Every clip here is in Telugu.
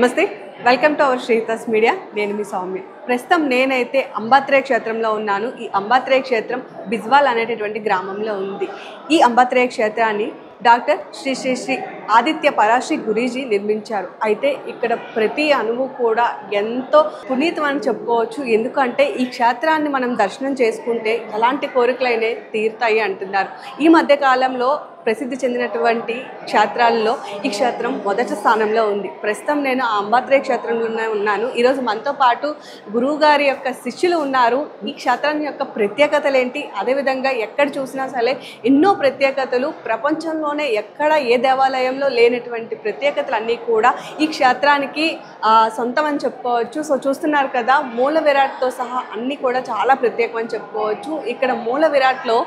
నమస్తే, వెల్కమ్ టు అవర్ శ్రీతాస్ మీడియా. నేను మీ సౌమ్య. ప్రస్తుతం నేనైతే అంబాత్రేయ క్షేత్రంలో ఉన్నాను. ఈ అంబాత్రేయ క్షేత్రం బిజ్వాల్ అనేటటువంటి గ్రామంలో ఉంది. ఈ అంబాత్రేయ క్షేత్రాన్ని డాక్టర్ శ్రీ శ్రీ శ్రీ ఆదిత్య పరాశ్రీ గురూజీ నిర్మించారు. అయితే ఇక్కడ ప్రతి అణువు కూడా ఎంతో పునీతం అని చెప్పుకోవచ్చు. ఎందుకంటే ఈ క్షేత్రాన్ని మనం దర్శనం చేసుకుంటే ఎలాంటి కోరికలైనా తీరుతాయి అంటున్నారు. ఈ మధ్య కాలంలో ప్రసిద్ధి చెందినటువంటి క్షేత్రాల్లో ఈ క్షేత్రం మొదటి స్థానంలో ఉంది. ప్రస్తుతం నేను ఆ అంబాత్రేయ క్షేత్రంలోనే ఉన్నాను. ఈరోజు మనతో పాటు గురువు గారి యొక్క శిష్యులు ఉన్నారు. ఈ క్షేత్రం యొక్క ప్రత్యేకతలు ఏంటి, అదేవిధంగా ఎక్కడ చూసినా సరే ఎన్నో ప్రత్యేకతలు, ప్రపంచంలోనే ఎక్కడ ఏ దేవాలయంలో లేనటువంటి ప్రత్యేకతలు అన్నీ కూడా ఈ క్షేత్రానికి సొంతం అని చెప్పుకోవచ్చు. సో చూస్తున్నారు కదా, మూల విరాట్తో సహా అన్నీ కూడా చాలా ప్రత్యేకమని చెప్పుకోవచ్చు. ఇక్కడ మూల విరాట్లో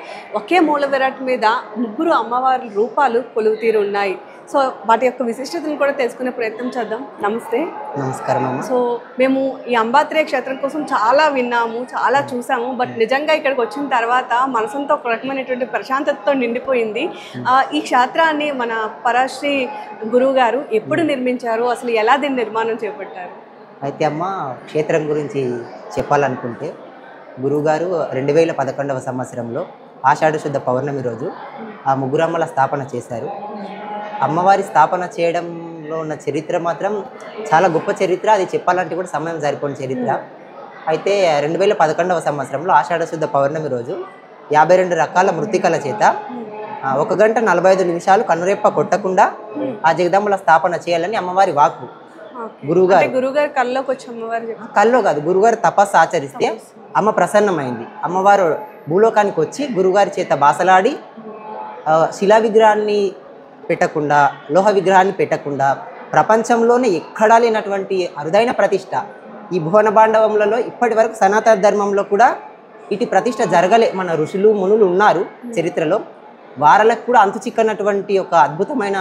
ఒకే మూల విరాట్ మీద ముగ్గురు అమ్మవారి రూపాలు కొలువు తీరు ఉన్నాయి. సో వాటి యొక్క విశిష్టతను కూడా తెలుసుకునే ప్రయత్నం చేద్దాం. నమస్తే. నమస్కారం అమ్మ. సో మేము ఈ అంబాత్రేయ క్షేత్రం కోసం చాలా విన్నాము, చాలా చూసాము. బట్ నిజంగా ఇక్కడికి వచ్చిన తర్వాత మనసంతా ఒక రకమైనటువంటి ప్రశాంతతతో నిండిపోయింది. ఈ క్షేత్రాన్ని మన పరాశ్రీ గురువు గారు ఎప్పుడు నిర్మించారు, అసలు ఎలా దీన్ని నిర్మాణం చేపట్టారు? అయితే అమ్మ, క్షేత్రం గురించి చెప్పాలనుకుంటే గురువుగారు 2011వ సంవత్సరంలో ఆషాఢ శుద్ధ పౌర్ణమి రోజు ఆ ముగ్గురమ్మల స్థాపన చేశారు. అమ్మవారి స్థాపన చేయడంలో ఉన్న చరిత్ర మాత్రం చాలా గొప్ప చరిత్ర. అది చెప్పాలంటే కూడా సమయం సరిపోని చరిత్ర. అయితే 2011వ సంవత్సరంలో ఆషాఢ శుద్ధ పౌర్ణమి రోజు 52 రకాల మృత్తికల చేత 1 గంట 45 నిమిషాలు కనురెప్ప కొట్టకుండా ఆ జగదంబల స్థాపన చేయాలని అమ్మవారి వాక్కు. గురువుగారు కల్లోకి వచ్చి అమ్మవారు కల్లో కాదు, గురువుగారు తపస్సు ఆచరిస్తే అమ్మ ప్రసన్నమైంది. అమ్మవారు భూలోకానికి వచ్చి గురువుగారి చేత బాసలాడి శిలా విగ్రహాన్ని పెట్టకుండా, లోహ విగ్రహాన్ని పెట్టకుండా ప్రపంచంలోనే ఎక్కడా లేనటువంటి అరుదైన ప్రతిష్ట ఈ భువన బాండవంలో ఇప్పటి వరకు సనాతన ధర్మంలో కూడా ఇటు ప్రతిష్ట జరగలే. మన ఋషులు మునులు ఉన్నారు చరిత్రలో, వారలకు కూడా అంతు చిక్కనటువంటి ఒక అద్భుతమైన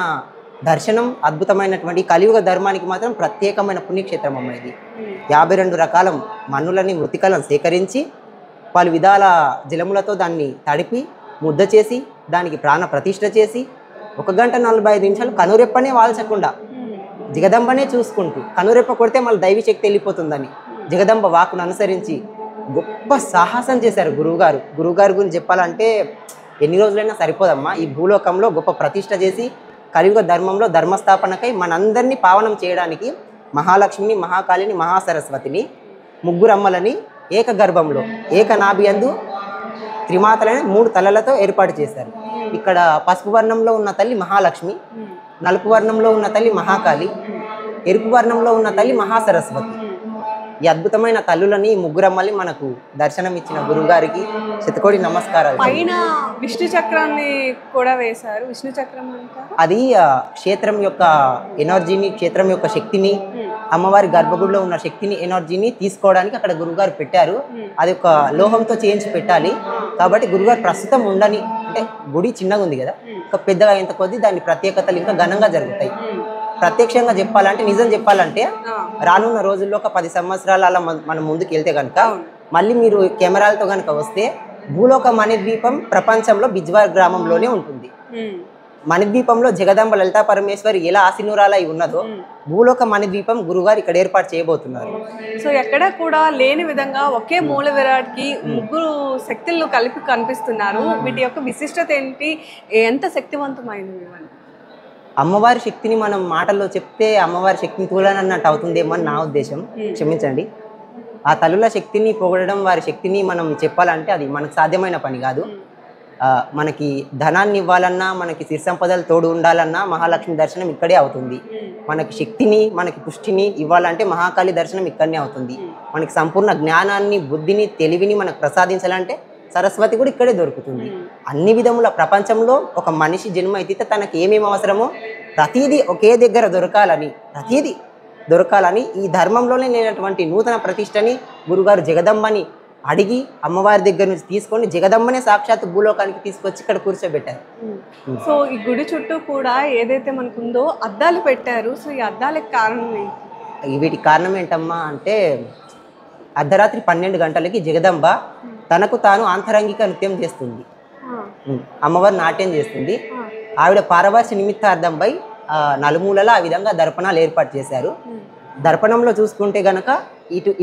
దర్శనం, అద్భుతమైనటువంటి కలియుగ ధర్మానికి మాత్రం ప్రత్యేకమైన పుణ్యక్షేత్రం అమ్మ ఇది. 52 రకాల మన్నులని, మృతికలను సేకరించి పలు విధాల జలములతో దాన్ని తడిపి ముద్ద చేసి దానికి ప్రాణ ప్రతిష్ఠ చేసి 1 గంట 45 నిమిషాలు కనురెప్పనే వాల్చకుండా జగదంబనే చూసుకుంటూ, కనురెప్ప కొడితే మళ్ళీ దైవీ శక్తి వెళ్ళిపోతుందని జగదంబ వాకును అనుసరించి గొప్ప సాహసం చేశారు గురువుగారు. గురువుగారి గురించి చెప్పాలంటే ఎన్ని రోజులైనా సరిపోదమ్మా. ఈ భూలోకంలో గొప్ప ప్రతిష్ఠ చేసి కలియుగ ధర్మంలో ధర్మస్థాపనకై మనందరినీ పావనం చేయడానికి మహాలక్ష్మిని, మహాకాళిని, మహాసరస్వతిని, ముగ్గురు అమ్మలని ఏకగర్భంలో ఏకనాభియందు త్రిమాతలని 3 తలలతో ఏర్పాటు చేశారు. ఇక్కడ పసుపు వర్ణంలో ఉన్న తల్లి మహాలక్ష్మి, నలుపు వర్ణంలో ఉన్న తల్లి మహాకాళి, ఎరుపు వర్ణంలో ఉన్న తల్లి మహాసరస్వతి. ఈ అద్భుతమైన తల్లులని, ముగ్గురమ్మల్ని మనకు దర్శనం ఇచ్చిన గురువుగారికి శతకోటి నమస్కారాలు. పైన విష్ణు చక్రాన్ని కూడా వేశారు. విష్ణు చక్రం అది క్షేత్రం యొక్క ఎనర్జీని, క్షేత్రం యొక్క శక్తిని, అమ్మవారి గర్భగుడిలో ఉన్న శక్తిని, ఎనర్జీని తీసుకోవడానికి అక్కడ గురువుగారు పెట్టారు. అది ఒక లోహంతో చేయించి పెట్టాలి కాబట్టి గురువుగారు ప్రస్తుతం ఉండని, అంటే గుడి చిన్నగా ఉంది కదా, ఒక పెద్దగా ఇంత కొద్దీ దాని ప్రత్యేకతలు ఇంకా ఘనంగా జరుగుతాయి. ప్రత్యక్షంగా చెప్పాలంటే, నిజం చెప్పాలంటే రానున్న రోజుల్లో ఒక 10 సంవత్సరాలు అలా మనం ముందుకు వెళ్తే కనుక, మళ్ళీ మీరు కెమెరాలతో కనుక వస్తే భూలోక మణిద్వీపం ప్రపంచంలో బిజ్వాల్ గ్రామంలోనే ఉంటుంది. మణిద్వీపంలో జగదంబ లలితా పరమేశ్వరి ఎలా ఆశీనురాలై ఉన్నదో భూలోక మణిద్వీపం గురుగారు ఇక్కడ ఏర్పాటు చేయబోతున్నారు. సో ఎక్కడ కూడా లేని విధంగా ఒకే మూల విరాట్కి ముగ్గురు శక్తులు కలిపి కనిపిస్తున్నారు. వీటి యొక్క విశిష్టత ఏంటి, ఎంత శక్తివంతమైనది? అమ్మవారి శక్తిని మనం మాటల్లో చెప్తే అమ్మవారి శక్తిని తూలనన్నట్టు అవుతుందేమో అని నా ఉద్దేశం, క్షమించండి. ఆ తల్లుల శక్తిని పొగడడం, వారి శక్తిని మనం చెప్పాలంటే అది మనకు సాధ్యమైన పని కాదు. మనకి ధనాన్ని ఇవ్వాలన్నా, మనకి సిరి సంపదలు తోడు ఉండాలన్నా మహాలక్ష్మి దర్శనం ఇక్కడే అవుతుంది. మనకి శక్తిని, మనకి పుష్టిని ఇవ్వాలంటే మహాకాళి దర్శనం ఇక్కడనే అవుతుంది. మనకి సంపూర్ణ జ్ఞానాన్ని, బుద్ధిని, తెలివిని మనకు ప్రసాదించాలంటే సరస్వతి కూడా ఇక్కడే దొరుకుతుంది. అన్ని విధముల ప్రపంచంలో ఒక మనిషి జన్మ ఎత్తితే తనకి ఏమేమి అవసరమో ప్రతీదీ ఒకే దగ్గర దొరకాలని ఈ ధర్మంలోనే లేనటువంటి నూతన ప్రతిష్టని గురుగారు జగదంబని అడిగి అమ్మవారి దగ్గర నుంచి తీసుకొని జగదంబనే సాక్షాత్ భూలోకానికి తీసుకొచ్చి ఇక్కడ కూర్చోబెట్టారు. సో ఈ గుడి చుట్టూ కూడా ఏదైతే మనకుందో అద్దాలు పెట్టారు. సో ఈ అద్దాలకు కారణం వీటికి కారణం ఏంటమ్మా అంటే, అర్ధరాత్రి 12 గంటలకి జగదంబ తనకు తాను ఆంతరంగిక నృత్యం చేస్తుంది. అమ్మవారు నాట్యం చేస్తుంది. ఆవిడ పారవాసి నిమిత్తార్థంపై నలుమూలలా ఆ విధంగా దర్పణాలు ఏర్పాటు చేశారు. దర్పణంలో చూసుకుంటే గనక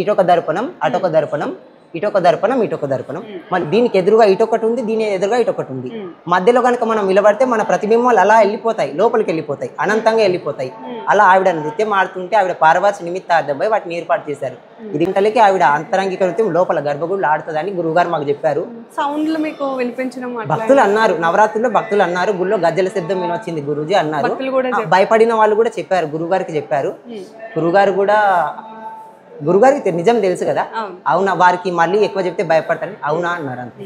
ఇటొక దర్పణం, అటొక దర్పణం, ఇటొక దర్పణం, ఇటొక దర్పణం. మళ్ళీ దీనికి ఎదురుగా ఇటొకటి ఉంది, దీని ఎదురుగా ఇటొకటి ఉంది. మధ్యలో కనుక మనం నిలబడితే మన ప్రతిబింబాలు అలా వెళ్ళిపోతాయి, లోపలికి వెళ్ళిపోతాయి, అనంతంగా వెళ్ళిపోతాయి. అలా ఆవిడ నృత్యం ఆడుతుంటే ఆవిడ పారవార్ష నిమిత్తార్థమై వాటిని ఏర్పాటు చేశారు. దీంట్లోకి ఆవిడ అంతరంగిక నృత్యం లోపల గర్భగుడిలో ఆడుతుందని గురువుగారు మాకు చెప్పారు. సౌండ్లు మీకు వినిపించడం భక్తులు అన్నారు, నవరాత్రుల్లో భక్తులు అన్నారు, గుళ్ళో గజ్జల శబ్దం వినొచ్చింది గురూజీ అన్నారు. భయపడిన వాళ్ళు కూడా చెప్పారు, గురువుగారికి చెప్పారు. గురుగారికి నిజం తెలుసు కదా, అవునా, వారికి మళ్ళీ ఎక్కువ చెప్తే భయపడతారని అవునా అన్నారు అంతే.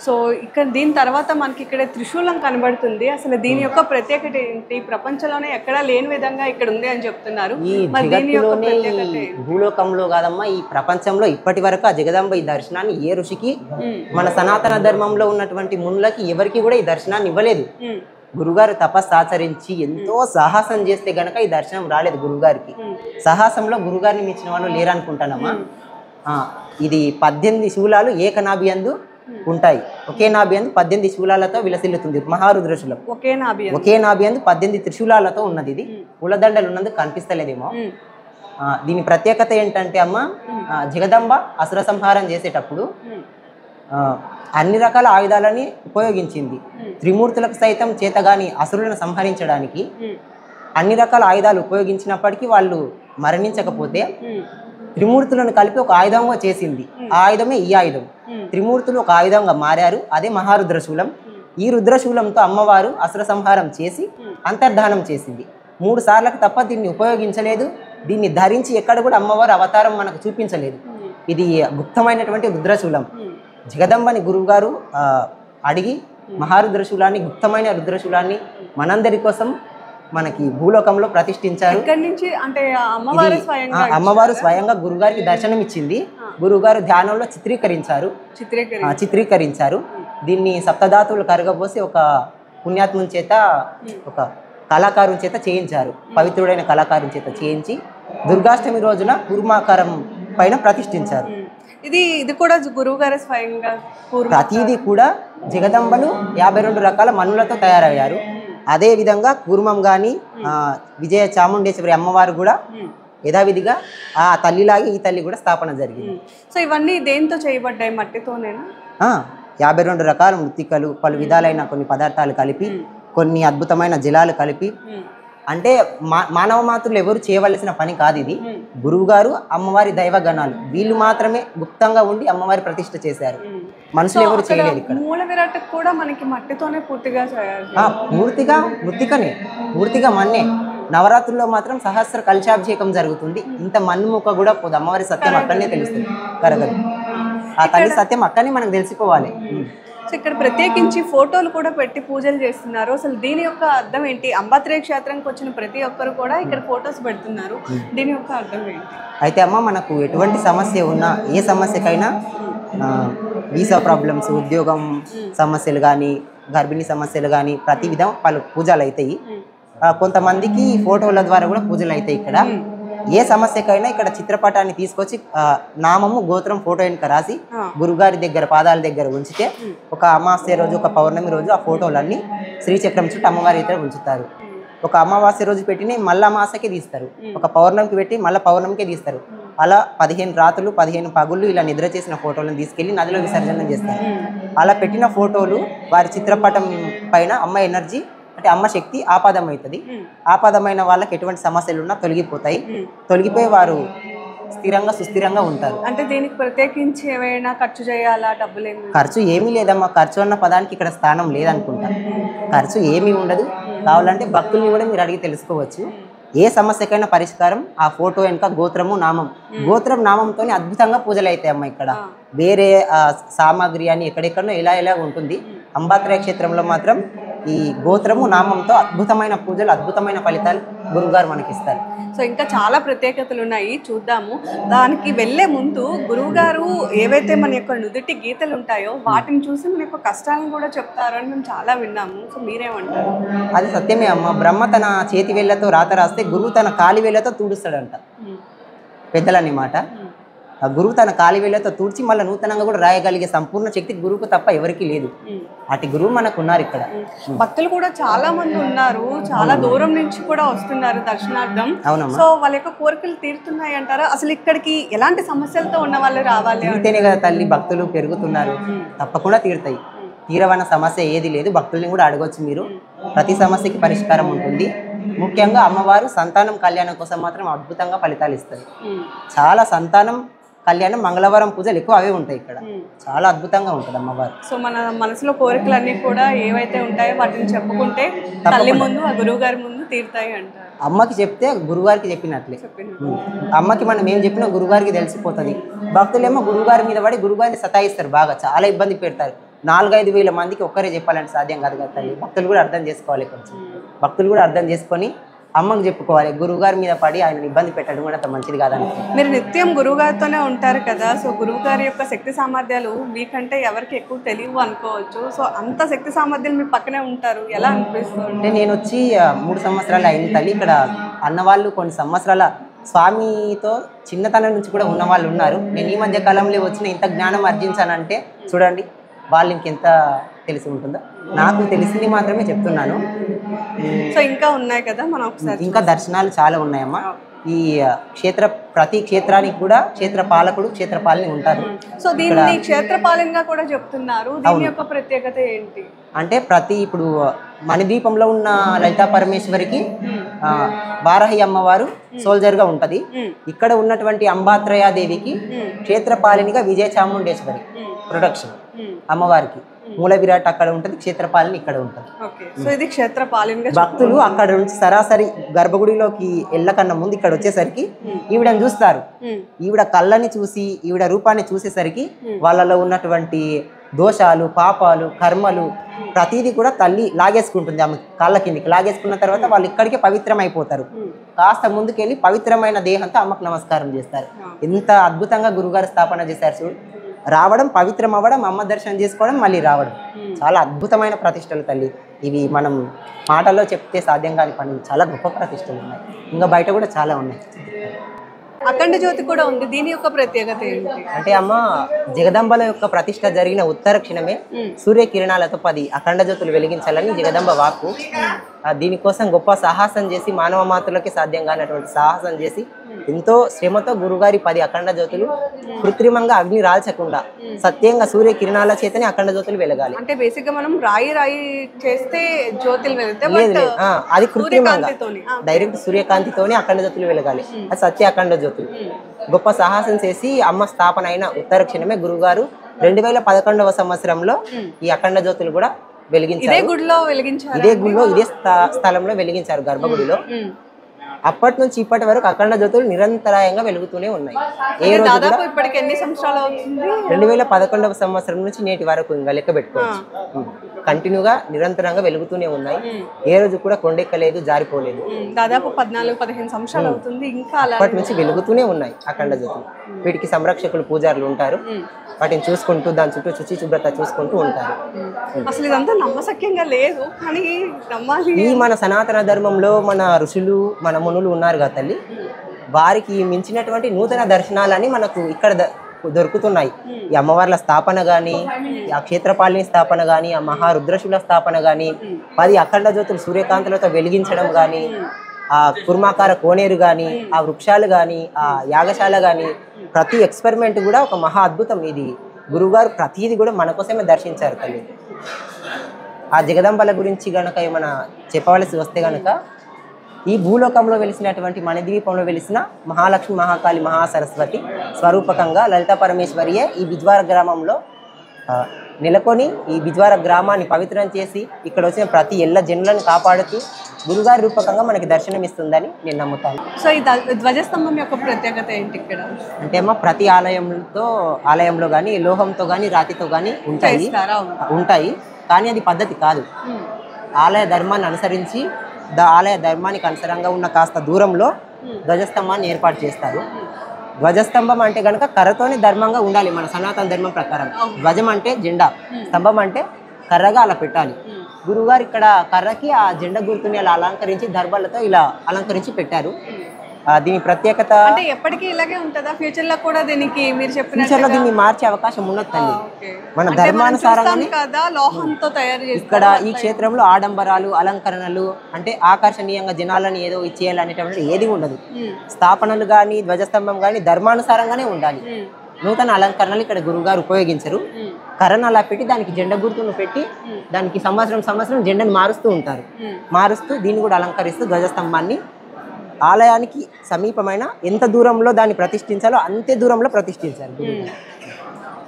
సో ఇక్కడ దీని తర్వాత మనకి ఇక్కడ త్రిశూలం కనబడుతుంది. అసలు దీని యొక్క ప్రత్యేకత ఏంటి? ప్రపంచంలోనే ఎక్కడా లేని విధంగా ఇక్కడ ఉంది అని చెప్తున్నారు. ఈ జగత్తులోనే ఈ భూలోకంలో కాదమ్మా, ఈ ప్రపంచంలో ఇప్పటి వరకు ఆ జగదాంబ ఈ దర్శనాన్ని ఏ ఋషికి, మన సనాతన ధర్మంలో ఉన్నటువంటి మునులకి ఎవరికి కూడా ఈ దర్శనాన్ని ఇవ్వలేదు. గురుగారు తపస్సు ఆచరించి ఎంతో సాహసం చేస్తే గనక ఈ దర్శనం రాలేదు గురుగారికి. సాహసంలో గురుగారిని మించిన వాళ్ళు లేరనుకుంటానమ్మా. ఇది 18 శూలాలు ఏకనాభియందు ఉంటాయి. ఒకే నాభియందు 18 శూలాలతో విలసిల్లుతుంది మహారుద్రశూలం. ఒకే నాభియందు 18 త్రిశూలాలతో ఉన్నది. ఇది పూలదండలు ఉన్నందుకు కనిపిస్తలేదేమో. దీని ప్రత్యేకత ఏంటంటే అమ్మ, జగదంబ అసుర సంహారం చేసేటప్పుడు అన్ని రకాల ఆయుధాలని ఉపయోగించింది. త్రిమూర్తులకు సైతం చేతగాని అసురులను సంహరించడానికి అన్ని రకాల ఆయుధాలు ఉపయోగించినప్పటికీ వాళ్ళు మరణించకపోతే త్రిమూర్తులను కలిపి ఒక ఆయుధంగా చేసింది. ఆ ఆయుధమే ఈ ఆయుధం. త్రిమూర్తులు ఒక ఆయుధంగా మారారు, అదే మహారుద్రశూలం. ఈ రుద్రశూలంతో అమ్మవారు అసుర సంహారం చేసి అంతర్ధానం చేసింది. 3 సార్లకు తప్ప దీన్ని ఉపయోగించలేదు. దీన్ని ధరించి ఎక్కడ కూడా అమ్మవారు అవతారం మనకు చూపించలేదు. ఇది గుప్తమైనటువంటి రుద్రశూలం. జగదంబని గురువుగారు అడిగి మహారుద్రశూలాన్ని, గుప్తమైన రుద్రశూలాన్ని మనందరి కోసం మనకి భూలోకంలో ప్రతిష్ఠించారు. అమ్మవారు స్వయంగా గురుగారికి దర్శనం ఇచ్చింది. గురువుగారు ధ్యానంలో చిత్రీకరించారు. దీన్ని సప్తధాతువులు కరగబోసి ఒక పుణ్యాత్ముని చేత, ఒక కళాకారుని చేత చేయించారు. పవిత్రుడైన కళాకారుని చేత చేయించి దుర్గాష్టమి రోజున కూర్మాకారం పైన ప్రతిష్ఠించారు. ఇది కూడా గురువు గారు స్వయంగా ప్రతిదీ కూడా జగదంబలు 52 రకాల మన్నులతో తయారయ్యారు. అదే విధంగా కూర్మం గాని విజయ చాముండేశ్వరి అమ్మవారు కూడా యథావిధిగా ఆ తల్లిలాగే ఈ తల్లి కూడా స్థాపన జరిగింది. సో ఇవన్నీ దేంతో చేయబడ్డాయి? మట్టితోనేనా? 52 రకాల మృత్తికలు, పలు విధాలైన కొన్ని పదార్థాలు కలిపి, కొన్ని అద్భుతమైన జలాలు కలిపి, అంటే మానవ మాతృలు ఎవరు చేయవలసిన పని కాదు ఇది. గురువు గారు, అమ్మవారి దైవగణాలు వీళ్ళు మాత్రమే గుప్తంగా ఉండి అమ్మవారి ప్రతిష్ఠ చేశారు. మనుషులు ఎవరు చేయలేదు. ఇక్కడ మూల విరాట్ కూడా మనకి మట్టితోనే పూర్తిగా పూర్తిగా మన్నే. నవరాత్రుల్లో మాత్రం సహస్ర కలశాభిషేకం జరుగుతుంది. ఇంత మన్ను ముక్క కూడా పోదు. అమ్మవారి సత్యం అక్కడనే తెలుస్తుంది, కరగదు. ఆ తల్లి సత్యం అక్కడనే మనకు తెలిసిపోవాలి. సో ఇక్కడ ప్రత్యేకించి ఫోటోలు కూడా పెట్టి పూజలు చేస్తున్నారు. అసలు దీని యొక్క అర్థం ఏంటి? అంబాత్రేయ క్షేత్రానికి వచ్చిన ప్రతి ఒక్కరు కూడా ఇక్కడ ఫొటోస్ పెడుతున్నారు. దీని యొక్క అర్థం ఏంటి? అయితే అమ్మ, మనకు ఎటువంటి సమస్య ఉన్నా, ఏ సమస్యకైనా, వీసా ప్రాబ్లమ్స్, ఉద్యోగం సమస్యలు కానీ, గర్భిణీ సమస్యలు కానీ, ప్రతి విధం పలు పూజలు అవుతాయి. కొంతమందికి ఫోటోల ద్వారా కూడా పూజలు అవుతాయి. ఇక్కడ ఏ సమస్యకైనా ఇక్కడ చిత్రపటాన్ని తీసుకొచ్చి నామము, గోత్రం ఫోటో వెనుక రాసి గురుగారి దగ్గర పాదాల దగ్గర ఉంచితే ఒక అమావాస్య రోజు, ఒక పౌర్ణమి రోజు ఆ ఫోటోలన్నీ శ్రీచక్రం చుట్టూ అమ్మవారి దగ్గర ఉంచుతారు. ఒక అమావాస్య రోజు పెట్టిన మళ్ళీ అమావాస్యకే తీస్తారు, ఒక పౌర్ణమికి పెట్టి మళ్ళీ పౌర్ణమికే తీస్తారు. అలా 15 రాత్రులు 15 పగుళ్ళు ఇలా నిద్ర చేసిన ఫోటోలను తీసుకెళ్లి నదిలో విసర్జన చేస్తారు. అలా పెట్టిన ఫోటోలు వారి చిత్రపటం పైన అమ్మ ఎనర్జీ, అంటే అమ్మ శక్తి ఆపాదమవుతుంది. ఆపాదమైన వాళ్ళకి ఎటువంటి సమస్యలు ఉన్నా తొలగిపోతాయి. తొలగిపోయి వారు స్థిరంగా సుస్థిరంగా ఉంటారు. అంటే దీనికి ప్రత్యేకించి ఏమైనా ఖర్చు చేయాలా? డబ్బులు ఖర్చు ఏమీ లేదమ్మా. ఖర్చు అన్న పదానికి ఇక్కడ స్థానం లేదనుకుంటా. ఖర్చు ఏమీ ఉండదు. కావాలంటే భక్తుల్ని కూడా మీరు అడిగి తెలుసుకోవచ్చు. ఏ సమస్యకైనా పరిష్కారం ఆ ఫోటో వెనుక గోత్రము, నామం. గోత్రం నామంతో అద్భుతంగా పూజలు అవుతాయి అమ్మ. ఇక్కడ వేరే సామాగ్రి అని ఎక్కడెక్కడో ఎలా ఉంటుంది. అంబాత్రేయ క్షేత్రంలో మాత్రం ఈ గోత్రము, నామంతో అద్భుతమైన పూజలు, అద్భుతమైన ఫలితాలు గురువుగారు మనకి ఇస్తారు. సో ఇంకా చాలా ప్రత్యేకతలు ఉన్నాయి, చూద్దాము. దానికి వెళ్ళే ముందు గురువుగారు ఏవైతే మన యొక్క నుదుటి గీతలు ఉంటాయో వాటిని చూసి మన యొక్క కష్టాలను కూడా చెప్తారు అని మేము చాలా విన్నాము. సో మీరేమంటారు? అది సత్యమే అమ్మ. బ్రహ్మ తన చేతి వేళ్లతో రాత రాస్తే గురువు తన కాలి వేళ్లతో తుడుస్తాడంట, పెద్దలని మాట. ఆ గురువు తన కాలి వేళ్ళతో తూర్చి మళ్ళీ నూతనంగా కూడా రాయగలిగే సంపూర్ణ శక్తి గురువుకు తప్ప ఎవరికీ లేదు. అటు గురువు మనకు ఉన్నారు ఇక్కడ. భక్తులు కూడా చాలా మంది ఉన్నారు, చాలా దూరం నుంచి కూడా వస్తున్నారు దర్శనార్థం. అవునమ్మా. సో వాళ్ళ యొక్క కోరికలు తీరుతున్నాయి అంటారా? అసలు ఇక్కడికి ఎలాంటి సమస్యలతో ఉన్న వాళ్ళు రావాలి? తీరితేనే కదా తల్లి భక్తులు పెరుగుతున్నారు. తప్పకుండా తీరుతాయి. తీరవన్న సమస్య ఏది లేదు. భక్తుల్ని కూడా అడగొచ్చు మీరు. ప్రతి సమస్యకి పరిష్కారం ఉంటుంది. ముఖ్యంగా అమ్మవారు సంతానం కళ్యాణం కోసం మాత్రం అద్భుతంగా ఫలితాలు ఇస్తుంది. చాలా సంతానం కళ్యాణం మంగళవారం పూజలు ఎక్కువ అవే ఉంటాయి ఇక్కడ. చాలా అద్భుతంగా ఉంటుంది అమ్మవారు. సో మన మనసులో కోరికలన్నీ కూడా ఏవైతే ఉంటాయో వాటిని చెప్పుకుంటే తల్లి ముందు, ఆ గురువు గారి ముందు తీరుతాయి అంటారు. అమ్మకి చెప్తే గురుగారికి చెప్పినట్లే. అమ్మకి మనం ఏం చెప్పినా గురుగారికి తెలిసిపోతుంది. భక్తులేమో గురుగారి మీద పడి గురుగారిని సతాయిస్తారు, బాగా చాలా ఇబ్బంది పెడతారు. 4-5 వేల మందికి ఒక్కరే చెప్పాలంటే సాధ్యం కాదు కదా తల్లి. భక్తులు కూడా అర్థం చేసుకోవాలి. కొంచెం భక్తులు కూడా అర్థం చేసుకొని అమ్మకు చెప్పుకోవాలి. గురువుగారి మీద పడి ఆయన ఇబ్బంది పెట్టడం కూడా అంత మంచిది కాదని. మీరు నిత్యం గురువు గారితోనే ఉంటారు కదా, సో గురువు గారి యొక్క శక్తి సామర్థ్యాలు మీకంటే ఎవరికి ఎక్కువ తెలియవు అనుకోవచ్చు. సో అంత శక్తి సామర్థ్యాలు మీ పక్కనే ఉంటారు, ఎలా అనిపిస్తుంది? అంటే నేను వచ్చి 3 సంవత్సరాలు అయింది తల్లి. ఇక్కడ అన్నవాళ్ళు కొన్ని సంవత్సరాల స్వామితో చిన్నతనం నుంచి కూడా ఉన్న వాళ్ళు ఉన్నారు. నేను ఈ మధ్య కాలంలో వచ్చిన ఇంత జ్ఞానం ఆర్జించానంటే చూడండి వాళ్ళు ఇంకెంత తెలిసి ఉంటుందో. నాకు తెలిసింది మాత్రమే చెప్తున్నాను. సో ఇంకా ఉన్నాయి కదా, మనం ఒకసారి ఇంకా దర్శనాలు చాలా ఉన్నాయమ్మా. ఈ ప్రతి క్షేత్రానికి కూడా క్షేత్ర పాలకుడు, క్షేత్రపాలిని ఉంటారు. సో దీన్ని క్షేత్రపాలనగా కూడా చెప్తున్నారు. దీని యొక్క ప్రత్యేకత ఏంటి అంటే ఇప్పుడు మణిద్వీపంలో ఉన్న లలితా పరమేశ్వరికి వారాహి అమ్మవారు సోల్జర్ గా ఉంటది. ఇక్కడ ఉన్నటువంటి అంబాత్రయాదేవికి క్షేత్రపాలినిగా విజయ చాముండేశ్వరి ప్రొటెక్షన్ అమ్మవారికి. మూల విరాట్ అక్కడ ఉంటుంది, క్షేత్రపాలిని ఇక్కడ ఉంటుంది. సో ఇది క్షేత్రపాలినిగా భక్తులు అక్కడ నుంచి సరాసరి గర్భగుడిలోకి వెళ్ళకన్నా ముందు ఇక్కడ వచ్చేసరికి ఈవిడని చూస్తారు. ఈవిడ కళ్ళని చూసి ఈవిడ రూపాన్ని చూసేసరికి వాళ్ళలో ఉన్నటువంటి దోషాలు, పాపాలు, కర్మలు ప్రతిదీ కూడా తల్లి లాగేసుకుంటుంది. ఆమె కాళ్ళ కిందికి లాగేసుకున్న తర్వాత వాళ్ళు ఇక్కడికే పవిత్రం అయిపోతారు. కాస్త ముందుకెళ్ళి పవిత్రమైన దేహంతో అమ్మకు నమస్కారం చేస్తారు. ఎంత అద్భుతంగా గురుగారు స్థాపన చేశారు చూడు. రావడం, పవిత్రం అవ్వడం, అమ్మ దర్శనం చేసుకోవడం, మళ్ళీ రావడం, చాలా అద్భుతమైన ప్రతిష్టలు తల్లి. ఇవి మనం మాటల్లో చెప్తే సాధ్యం కాని పని. చాలా గొప్ప ప్రతిష్టలు ఉన్నాయి. ఇంకా బయట కూడా చాలా ఉన్నాయి. అఖండ జ్యోతి కూడా ఉంది. దీని యొక్క ప్రత్యేకత ఏంటి అంటే అమ్మ జగదంబల యొక్క ప్రతిష్ట జరిగిన ఉత్తర క్షణమే సూర్యకిరణాలతో 10 అఖండ జ్యోతులు వెలిగించాలని జగదంబ వాక్కు. దీనికోసం గొప్ప సాహసం చేసి మానవ మాతృలకి సాధ్యం కానటువంటి సాహసం చేసి ఎంతో శ్రమతో గురుగారి 10 అఖండ జ్యోతులు కృత్రిమంగా అగ్ని రాల్చకుండా సత్యంగా సూర్యకిరణాల చేతనే అఖండ జ్యోతులు వెలగాలి. అంటే బేసిక్ గా మనం రాయి చేస్తే జ్యోతులు వెలిగితే అది కృత్రిమంగా డైరెక్ట్ సూర్యకాంతితోనే అఖండ జ్యోతులు వెలగాలి. అది సత్య అఖండ జ్యోతులు. గొప్ప సాహసం చేసి అమ్మ స్థాపన అయిన ఉత్తర క్షణమే గురుగారు 2011వ సంవత్సరంలో ఈ అఖండ జ్యోతులు కూడా వెలిగించారు. ఇదే గుడిలో ఇదే స్థలంలో వెలిగించారు, గర్భగుడిలో. అప్పటి నుంచి ఇప్పటి వరకు అఖండ జ్యోతులు నిరంతరాయంగా వెలుగుతూనే ఉన్నాయి. ఏ రోజు కూడా 2011వ సంవత్సరం నుంచి నేటి వరకు ఇంకా లెక్క పెట్టుకోవచ్చు. కంటిన్యూగా నిరంతరంగా వెలుగుతూనే ఉన్నాయి. ఏ రోజు కూడా కొండెక్కలేదు, జారిపోలేదు. దాదాపు 14-15 సంవత్సరాలు అవుతుంది. ఇంకా అప్పటి నుంచి వెలుగుతూనే ఉన్నాయి అఖండ జ్యోతులు. వీటికి సంరక్షకులు, పూజారులు ఉంటారు. వాటిని చూసుకుంటూ దాని చుట్టూ శుచి శుభ్రత చూసుకుంటూ ఉంటారు. అసలు ఇదంతా నమ్మశక్యంగా లేదు, కానీ నమ్మాలి. ఈ మన సనాతన ధర్మంలో మన ఋషులు, మన మునులు ఉన్నారు కదా తల్లి, వారికి మించినటువంటి నూతన దర్శనాలని మనకు ఇక్కడ దొరుకుతున్నాయి. ఈ అమ్మవార్ల స్థాపన కానీ, ఆ క్షేత్రపాలిని స్థాపన కానీ, ఆ మహారుద్రశుల స్థాపన కానీ, 10 అఖండ జ్యోతులు సూర్యకాంతులతో వెలిగించడం కానీ, ఆ కుర్మాకార కోనేరు కానీ, ఆ వృక్షాలు కానీ, ఆ యాగశాల కానీ, ప్రతి ఎక్స్పెరిమెంట్ కూడా ఒక మహా అద్భుతం. ఇది గురువుగారు ప్రతిదీ కూడా మన కోసమే దర్శించారు తల్లి. ఆ జగదంబల గురించి గనక ఏమైనా చెప్పవలసి వస్తే గనక, ఈ భూలోకంలో వెలిసినటువంటి మణిద్వీపంలో వెలిసిన మహాలక్ష్మి, మహాకాళి, మహాసరస్వతి స్వరూపకంగా లలితా పరమేశ్వరియే ఈ బిజ్వార గ్రామంలో నెలకొని ఈ బిజ్వార గ్రామాన్ని పవిత్రం చేసి ఇక్కడ వచ్చిన ప్రతి ఎల్ల జనులను కాపాడుతూ గురుగారి రూపకంగా మనకి దర్శనం ఇస్తుందని నేను నమ్ముతాను. సో ఈ ధ్వజస్తంభం యొక్క ప్రత్యేకత ఏంటి ఇక్కడ అంటే అమ్మ ప్రతి ఆలయంలో కానీ లోహంతో కానీ రాతితో కానీ ఉంటాయి, కానీ అది పద్ధతి కాదు. ఆలయ ధర్మాన్ని అనుసరించి ఆలయ ధర్మానికి అనుసరంగా ఉన్న కాస్త దూరంలో ధ్వజస్తంభాన్ని ఏర్పాటు చేస్తారు. ధ్వజస్తంభం అంటే కనుక కర్రతోనే ధర్మంగా ఉండాలి మన సనాతన ధర్మం ప్రకారం. ధ్వజం అంటే జెండా, స్తంభం అంటే కర్రగా అలా పెట్టాలి. గురువుగారు ఇక్కడ కర్రకి ఆ జెండా గుర్తుని అలా అలంకరించి దర్భాలతో ఇలా అలంకరించి పెట్టారు. దీని ప్రత్యేకత అంటే ఎప్పటికీ ఇలాగే ఉంటుందా ఫ్యూచర్ లో కూడా దీనికి మీరు ఫ్యూచర్ లో దీన్ని మార్చే అవకాశం ఉన్నది తల్లి. మన ధర్మానుసారంగానే కదా లోహంతో తయారు చేస్తారు. ఇక్కడ ఈ క్షేత్రంలో ఆడంబరాలు అలంకరణలు అంటే ఆకర్షణీయంగా జనాలని ఏదో ఇచ్చేయాలనేటువంటి ఏది ఉండదు. స్థాపనలు కానీ ధ్వజస్తంభం కానీ ధర్మానుసారంగానే ఉండాలి. నూతన అలంకరణలు ఇక్కడ గురువుగారు ఉపయోగించరు. కర్రను అలా పెట్టి దానికి జెండా గుర్తును పెట్టి దానికి సంవత్సరం జెండాను మారుస్తూ ఉంటారు. మారుస్తూ దీన్ని కూడా అలంకరిస్తూ ధ్వజస్తంభాన్ని ఆలయానికి సమీపమైన ఎంత దూరంలో దాన్ని ప్రతిష్ఠించాలో అంతే దూరంలో ప్రతిష్ఠించారు.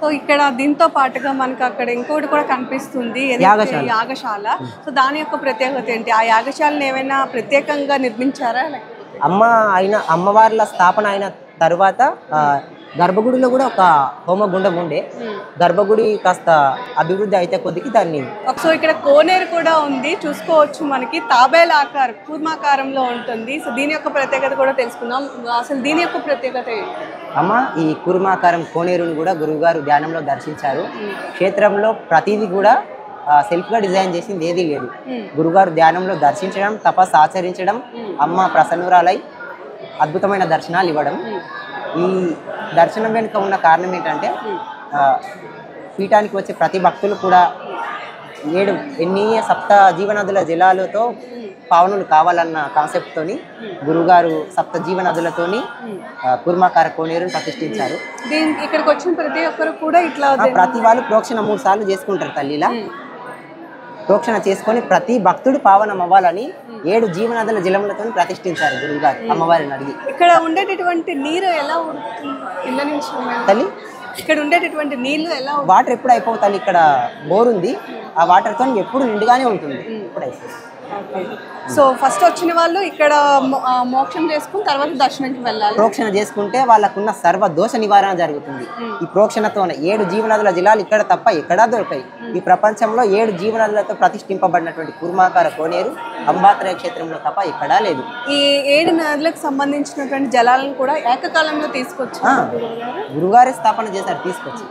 సో ఇక్కడ దీంతో పాటుగా మనకు అక్కడ ఇంకోటి కూడా కనిపిస్తుంది, యాగశాల. సో దాని యొక్క ప్రత్యేకత ఏంటి? ఆ యాగశాలను ఏమైనా ప్రత్యేకంగా నిర్మించారా? అమ్మవార్ల స్థాపన అయిన తర్వాత గర్భగుడిలో కూడా ఒక హోమగుండం ఉండే. గర్భగుడి కాస్త అభివృద్ధి అయితే కొద్దికి దాన్ని. సో ఇక్కడ కోనేరు కూడా ఉంది, చూసుకోవచ్చు. మనకి తాబేల ఆకారం కూర్మాకారంలో ఉంటుంది. సో దీని యొక్క ప్రత్యేకత కూడా తెలుసుకుందాం. అసలు దీని యొక్క ప్రత్యేకత ఏంటి? అమ్మ, ఈ కూర్మాకారం కోనేరుని కూడా గురువుగారు ధ్యానంలో దర్శించారు. క్షేత్రంలో ప్రతిదీ కూడా సెల్ఫ్ గా డిజైన్ చేసింది ఏదీ లేదు. గురుగారు ధ్యానంలో దర్శించడం, తపస్సు ఆచరించడం, అమ్మ ప్రసన్నురాలై అద్భుతమైన దర్శనాలు ఇవ్వడం. ఈ దర్శనం వెనుక ఉన్న కారణం ఏంటంటే పీఠానికి వచ్చే ప్రతి భక్తులు కూడా 7 సప్త జీవనదుల జలాలతో పావనులు కావాలన్న కాన్సెప్ట్ తోని గురుగారు సప్త జీవనదులతోని కూర్మాకార కోనేరుని ప్రతిష్ఠించారు. ఇక్కడికి వచ్చిన ప్రతి ఒక్కరు కూడా ఇట్లా ప్రతి వాళ్ళు ప్రోక్షణ 3 సార్లు చేసుకుంటారు తల్లిలా. ప్రోక్షణ చేసుకొని ప్రతి భక్తుడు పావనం అవ్వాలని 7 జీవనదుల జలములతో ప్రతిష్ఠించారు గురువుగారు అమ్మవారిని అడిగి. ఇక్కడ ఉండేటటువంటి నీరు ఎలా తల్లి? ఇక్కడ ఉండేటటువంటి నీళ్లు ఎలా? వాటర్ ఎప్పుడు అయిపోవు తల్లి. ఇక్కడ బోర్ ఉంది, ఆ వాటర్ తో ఎప్పుడు నిండుగానే ఉంటుంది. ఎప్పుడు అయిపోతుంది. సో ఫస్ట్ వచ్చిన వాళ్ళు ఇక్కడ మోక్షం చేసుకుని తర్వాత దర్శనానికి వెళ్ళాలి. ప్రోక్షణ చేసుకుంటే వాళ్ళకున్న సర్వ దోష నివారణ జరుగుతుంది. ఈ ప్రోక్షణతోనే 7 జీవనదుల జలాలు ఇక్కడ తప్ప ఎక్కడా దొరకాయి. ఈ ప్రపంచంలో 7 జీవనదులతో ప్రతిష్ఠింపబడినటువంటి కూర్మాకార కోనేరు అంబాత్రేయ క్షేత్రంలో తప్ప ఎక్కడా లేదు. ఈ 7 నదులకు సంబంధించినటువంటి జలాలను కూడా ఏకకాలంలో తీసుకొచ్చి గురుగారి స్థాపన చేశారు తీసుకొచ్చి.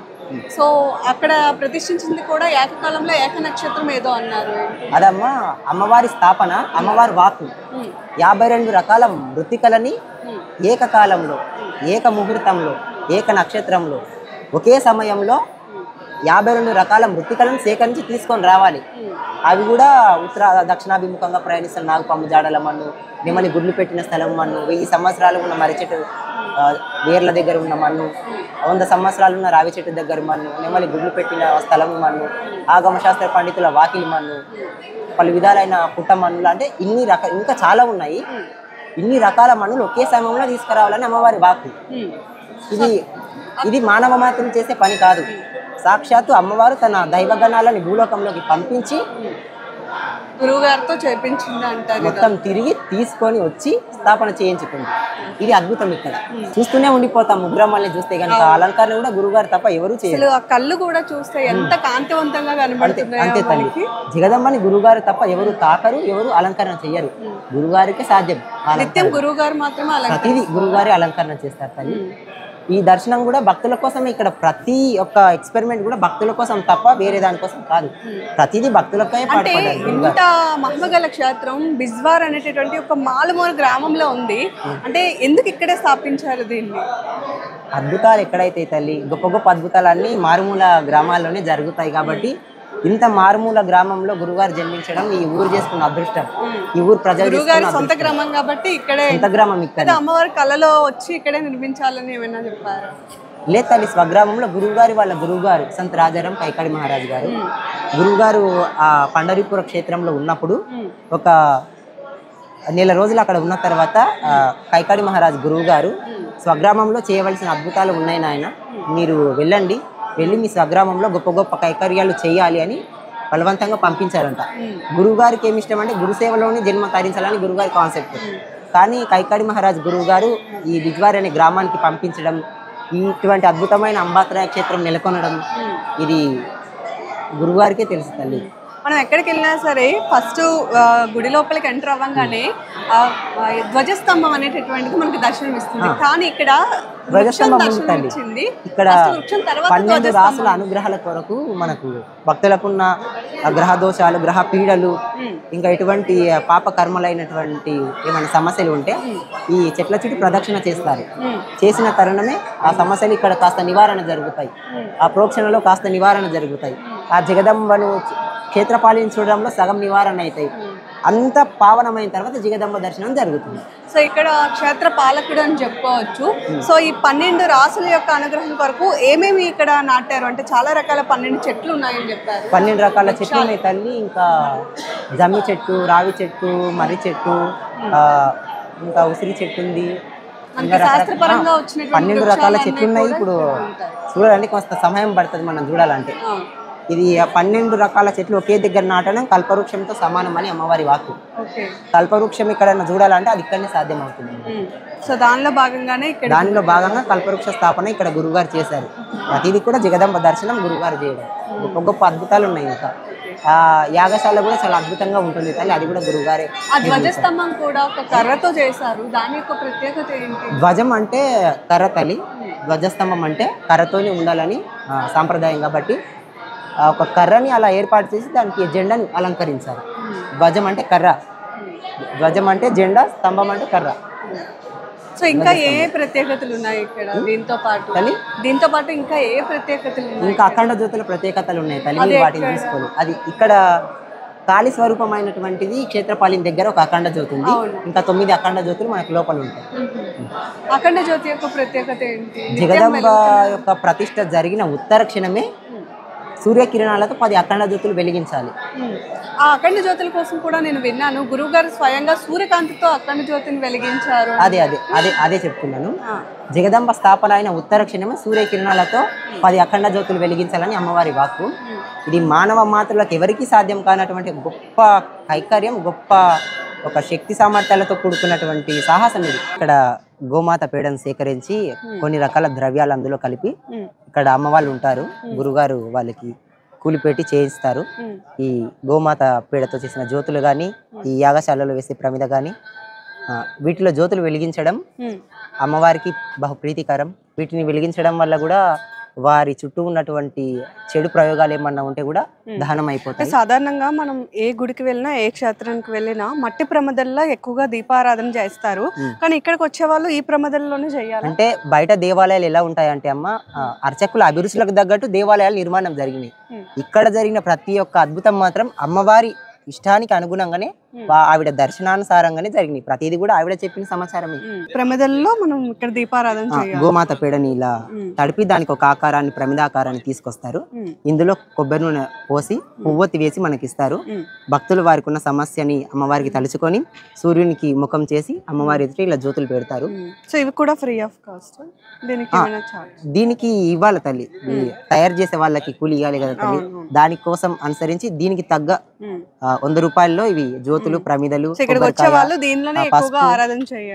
సో అక్కడ ప్రతిష్ఠించింది కూడా ఏకకాలంలో ఏక నక్షత్రం ఏదో అన్నారు. అదమ్మా అమ్మవారి స్థాపన, అమ్మవారి వాక్కు. 52 రకాల మృతికలని ఏకకాలంలో, ఏక ముహూర్తంలో, ఏక నక్షత్రంలో ఒకే సమయంలో 52 రకాల మృతికలను సేకరించి తీసుకొని రావాలి. అవి కూడా దక్షిణాభిముఖంగా ప్రయాణిస్తున్న నాగపాము జాడల మన్ను, నెమలి గుడ్లు పెట్టిన స్థలం మన్ను, 1000 సంవత్సరాలు ఉన్న మర్రి చెట్టు వేర్ల దగ్గర ఉన్న మన్ను, 100 సంవత్సరాలు ఉన్న రావి చెట్టు దగ్గర మన్ను, నెమలి గుడ్లు పెట్టిన స్థలం మన్ను, ఆగమశాస్త్ర పండితుల వాకిలి మన్ను, పలు విధాలైన పుట్ట మన్నులు, అంటే ఇంకా చాలా ఉన్నాయి. ఇన్ని రకాల మన్నులు ఒకే సమయంలో తీసుకురావాలని అమ్మవారి వాక్కు. ఇది మానవ మాత్రం చేసే పని కాదు. సాక్షాత్తు అమ్మవారు తన దైవగణాలని భూలోకంలోకి పంపించి గురువుగారితో చేపించింది అంటారు. మొత్తం తిరిగి తీసుకొని వచ్చి స్థాపన చేయించుకుంది. ఇది అద్భుతం. ఇక్కడ చూస్తూనే ఉండిపోతాం. ముగ్గురమ్మల్ని చూస్తే కనుక అలంకరణ కూడా గురుగారు తప్ప ఎవరు చేయరు. ఆ కళ్ళు కూడా చూస్తే ఎంత కాంతివంతంగా కనబడుతుంది. అంతే తల్లి, జగదమ్మని గురుగారు తప్ప ఎవరు తాకరు, ఎవరు అలంకరణ చెయ్యరు. గురుగారికి సాధ్యం. నిత్యం గురువుగారు మాత్రమే ప్రతిదీ గురుగారి అలంకరణ చేస్తారు తల్లి. ఈ దర్శనం కూడా భక్తుల కోసం. ఇక్కడ ప్రతి ఒక్క ఎక్స్పెరిమెంట్ కూడా భక్తుల కోసం తప్ప వేరే దానికోసం కాదు. ప్రతిదీ భక్తులకే పాటుపడ్డారు. ఇంత మహిమగల క్షేత్రం బిజ్వార్ అనేటటువంటి ఒక మారుమూల గ్రామంలో ఉంది. అంటే ఎందుకు ఇక్కడే స్థాపించారు దీన్ని? అద్భుతాలు ఎక్కడైతే తల్లి, గొప్ప గొప్ప అద్భుతాలన్నీ మారుమూల గ్రామాల్లోనే జరుగుతాయి. కాబట్టి ఇంత మారుమూల గ్రామంలో గురుగారు జన్మించడం ఈ ఊరు చేసుకున్న అదృష్టం. ఈ ఊరు ప్రజలు సొంత గ్రామం కాబట్టి ఇక్కడే సొంత గ్రామం. ఇక్కడ అమ్మవారి కళలో వచ్చి ఇక్కడే నిర్మించాలని ఏమైనా చెప్పారు? లేదు తల్లి, స్వగ్రామంలో వాళ్ళ గురువుగారు సంత్ రాజారాం కైకాడి మహారాజు గారు గురువుగారు ఆ పండరీపుర క్షేత్రంలో ఉన్నప్పుడు ఒక నెల రోజులు అక్కడ ఉన్న తర్వాత కైకాడి మహారాజు గురువు గారు స్వగ్రామంలో చేయవలసిన అద్భుతాలు ఉన్నాయి నాయన, మీరు వెళ్ళండి, వెళ్ళి మీ స్వగ్రామంలో గొప్ప గొప్ప కైకర్యాలు చేయాలి అని బలవంతంగా పంపించారంట. గురువుగారికి ఏమి ఇష్టం అంటే గురుసేవలోని జన్మ తరించాలని గురువుగారి కాన్సెప్ట్. కానీ కైకాడి మహారాజ్ గురువు గారు ఈ బిజ్వార్ అనే గ్రామానికి పంపించడం, ఇటువంటి అద్భుతమైన అంబాత్రేయ క్షేత్రం నెలకొనడం ఇది గురువుగారికే తెలుసు తల్లి. మనం ఎక్కడికి వెళ్ళినా సరే ఫస్ట్ గుడి లోపలికి ఎంటర్ అవ్వగానే ధ్వజస్తంభం అనేటటువంటిది మనకి దర్శనం ఇస్తుంది. కానీ ఇక్కడ ధ్వజస్తంభం ఉంటుంది. ఇక్కడ 12 రాసుల అనుగ్రహాల కొరకు మనకు భక్తులకున్న గ్రహ దోషాలు, గ్రహ పీడలు, ఇంకా ఎటువంటి పాప కర్మలైనటువంటి ఏమైనా సమస్యలు ఉంటే ఈ చెట్ల చుట్టూ ప్రదక్షిణ చేస్తారు. చేసిన తరుణమే ఆ సమస్యలు ఇక్కడ కాస్త నివారణ జరుగుతాయి, ఆ ప్రోక్షణలో కాస్త నివారణ జరుగుతాయి, ఆ జగదంబను క్షేత్రపాలించడంలో సగం నివారణ అవుతాయి. అంత పావనమైన తర్వాత జగదంబ దర్శనం జరుగుతుంది. సో ఇక్కడ క్షేత్ర పాలకుడు అని చెప్పుకోవచ్చు. సో ఈ 12 రాసుల యొక్క అనుగ్రహం కొరకు ఏమేమి ఇక్కడ నాటారు అంటే చాలా రకాల 12 చెట్లు ఉన్నాయని చెప్పారు. 12 రకాల చెట్లు ఉన్నాయి తల్లి. ఇంకా జమ్మి చెట్టు, రావి చెట్టు, మర్రి చెట్టు, ఇంకా ఉసిరి చెట్టు ఉంది. ఇంకా శాస్త్రపరంగా వచ్చినటువంటి 12 రకాల చెట్లు ఉన్నాయి. ఇప్పుడు చూడాలంటే కొంత సమయం పడుతుంది మనం చూడాలంటే. ఇది 12 రకాల చెట్లు ఒకే దగ్గర నాటడం కల్పవృక్షంతో సమానం అని అమ్మవారి వాక్కు. కల్పవృక్షం ఇక్కడ చూడాలంటే అది ఇక్కడనే సాధ్యం అవుతుంది. సో దానిలో భాగంగా కల్పవృక్ష స్థాపన ఇక్కడ గురువుగారు చేశారు. ప్రతిదీ కూడా జగదంబ దర్శనం గురువుగారు చేయడం. గొప్ప గొప్ప అద్భుతాలు ఉన్నాయి. ఇంకా ఆ యాగశాల కూడా చాలా అద్భుతంగా ఉంటుంది తల్లి. అది కూడా గురువుగారే. ధ్వజస్తంభం కూడా ఒక కర్రతో చేశారు. దాని యొక్క ప్రత్యేకత ఏంటి? ధ్వజం అంటే కర్ర తల్లి, ధ్వజస్తంభం అంటే కర్రతోనే ఉండాలని సాంప్రదాయం కాబట్టి ఒక కర్రని అలా ఏర్పాటు చేసి దానికి జెండాని అలంకరించారు. ధ్వజం అంటే కర్ర, ధ్వజం అంటే జెండా, స్తంభం అంటే కర్ర. సో ఇంకా ఏ ప్రత్యేకతలు ఉన్నాయి ఇక్కడ? దీంతో పాటు ఇంకా ఏ ప్రత్యేకతలు ఉన్నాయి? ఇంకా అఖండ జ్యోతుల ప్రత్యేకతలు ఉన్నాయి తల్లి, వాటిని తీసుకోవాలి. అది ఇక్కడ కాళీ స్వరూపమైనటువంటిది క్షేత్రపాలిని దగ్గర ఒక అఖండ జ్యోతి ఉంది. ఇంకా 9 అఖండ జ్యోతులు మనకు లోపల ఉంటాయి. అఖండ జ్యోతి యొక్క ప్రత్యేకత ఏంటి? జగదంబ యొక్క ప్రతిష్ట జరిగిన ఉత్తర క్షణమే సూర్యకిరణాలతో 10 అఖండ జ్యోతులు వెలిగించాలి. ఆ అఖండ జ్యోతుల కోసం కూడా నేను విన్నాను, గురువు గారు స్వయంగా సూర్యకాంతితో అఖండ జ్యోతిని వెలిగించారు. అదే చెప్తున్నాను. జగదంబ స్థాపన అయిన ఉత్తర క్షణమే సూర్యకిరణాలతో 10 అఖండ జ్యోతులు వెలిగించాలని అమ్మవారి వాక్కు. ఇది మానవ మాతృలకు ఎవరికీ సాధ్యం కానటువంటి గొప్ప కైకర్యం, గొప్ప ఒక శక్తి సామర్థ్యాలతో కూడుకున్నటువంటి సాహసం ఇది. ఇక్కడ గోమాత పేడను సేకరించి కొన్ని రకాల ద్రవ్యాలు అందులో కలిపి ఇక్కడ అమ్మవాళ్ళు ఉంటారు. గురుగారు వాళ్ళకి కూలిపెట్టి చేయిస్తారు. ఈ గోమాత పేడతో చేసిన జ్యోతులు కానీ, ఈ యాగశాలలో వేసే ప్రమిద కానీ, వీటిలో జ్యోతులు వెలిగించడం అమ్మవారికి బహు ప్రీతికరం. వీటిని వెలిగించడం వల్ల కూడా వారి చుట్టూ ఉన్నటువంటి చెడు ప్రయోగాలు ఏమన్నా ఉంటే కూడా దహనం అయిపోతాయి. సాధారణంగా మనం ఏ గుడికి వెళ్ళినా, ఏ క్షేత్రానికి వెళ్ళినా మట్టి ప్రమదల్లో ఎక్కువగా దీపారాధన చేస్తారు. కానీ ఇక్కడికి వచ్చే వాళ్ళు ఈ ప్రమదల్లోనే చేయాలి. అంటే బయట దేవాలయాలు ఎలా ఉంటాయంటే అమ్మ, అర్చకుల అభిరుచులకు తగ్గట్టు దేవాలయాలు నిర్మాణం జరిగినాయి. ఇక్కడ జరిగిన ప్రతి ఒక్క అద్భుతం మాత్రం అమ్మవారి ఇష్టానికి అనుగుణంగానే, ఆవిడ దర్శనానుసారంగానే జరిగినాయి. ప్రతిదీ కూడా ఆవిడ చెప్పిన సమాచారమే. ప్రమిదల్లో మనం ఇక్కడ దీపారాధన చేయాలి. గోమాత పేడని ఇలా తడిపి దానికి ఒక ఆకారాన్ని, ప్రమిదాకారాన్ని తీసుకొస్తారు. ఇందులో కొబ్బరి నూనె పోసి పువ్వొత్తి వేసి మనకి ఇస్తారు. భక్తులు వారికి ఉన్న సమస్యని అమ్మవారికి తలుచుకొని సూర్యునికి ముఖం చేసి అమ్మవారి ఎదుట ఇలా జ్యోతులు పెడతారు. సో ఇవి కూడా ఫ్రీ ఆఫ్ కాస్ట్? దీనికి ఇవ్వాలి తల్లి, తయారు చేసే వాళ్ళకి కూలి ఇవ్వాలి కదా తల్లి. దానికోసం అనుసరించి దీనికి తగ్గ 100 రూపాయల్లో ఇవి జ్యోతులు, ప్రమిదలు,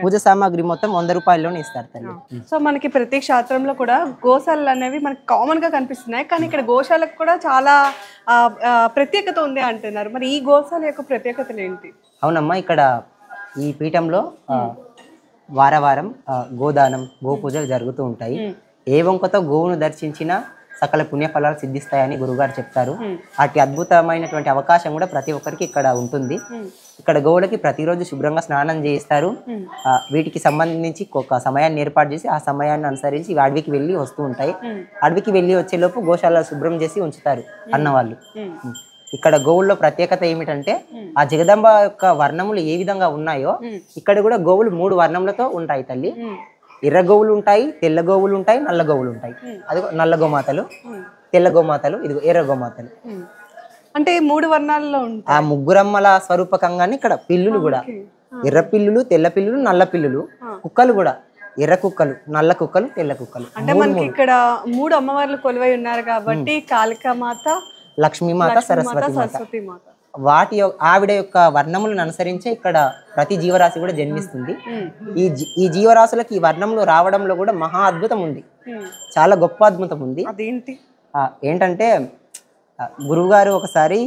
పూజ సామాగ్రి మొత్తం 100 రూపాయల్లోనే ఇస్తారు తల్లి. సో మనకి ప్రతి క్షేత్రంలో కూడా గోశాలలు అనేవి మనకి కామన్ గా కనిపిస్తున్నాయి, కానీ ఇక్కడ గోశాలకు కూడా చాలా ప్రత్యేకత ఉంది అంటున్నారు. మరి ఈ గోశాల యొక్క ప్రత్యేకతలు ఏంటి? అవునమ్మా, ఇక్కడ ఈ పీఠంలో వారం గోదానం, గోపూజలు జరుగుతూ ఉంటాయి. ఏ వంకతో గోవును దర్శించినా సకల పుణ్యఫలాలు సిద్ధిస్తాయని గురుగారు చెప్తారు. అటు అద్భుతమైనటువంటి అవకాశం కూడా ప్రతి ఒక్కరికి ఇక్కడ ఉంటుంది. ఇక్కడ గోవులకి ప్రతిరోజు శుభ్రంగా స్నానం చేయిస్తారు. వీటికి సంబంధించి ఒక సమయాన్ని ఏర్పాటు చేసి ఆ సమయాన్ని అనుసరించి అడవికి వెళ్ళి వస్తూ ఉంటాయి. అడవికి వెళ్ళి వచ్చేలోపు గోశాల శుభ్రం చేసి ఉంచుతారు అన్నవాళ్ళు. ఇక్కడ గోవుల్లో ప్రత్యేకత ఏమిటంటే, ఆ జగదంబ యొక్క వర్ణములు ఏ విధంగా ఉన్నాయో ఇక్కడ కూడా గోవులు 3 వర్ణములతో ఉంటాయి తల్లి. ఎర్ర గోవులు ఉంటాయి, తెల్ల గోవులు ఉంటాయి, నల్ల గోవులు ఉంటాయి. అది నల్ల గోమాతలు, తెల్ల గోమాతలు, ఇది ఎర్ర గోమాతలు. అంటే 3 వర్ణాల్లో ఉంటాయి. ఆ ముగ్గురమ్మల స్వరూపకంగానే ఇక్కడ పిల్లులు కూడా, ఎర్ర పిల్లులు, తెల్ల పిల్లులు, నల్ల పిల్లులు, కుక్కలు కూడా ఎర్ర కుక్కలు, నల్ల కుక్కలు, తెల్ల కుక్కలు. అంటే మనకి ఇక్కడ 3 అమ్మవార్లు కొలువై ఉన్నారు కాబట్టి కాళికామాత, లక్ష్మీమాత, సరస్వతి మాత. వాటి ఆవిడ యొక్క వర్ణములను అనుసరించే ఇక్కడ ప్రతి జీవరాశి కూడా జన్మిస్తుంది. ఈ జీవరాశులకు ఈ వర్ణములు రావడంలో కూడా మహా అద్భుతం ఉంది, చాలా గొప్ప అద్భుతం ఉంది. అదేంటి ఏంటంటే, గురువుగారు ఒకసారి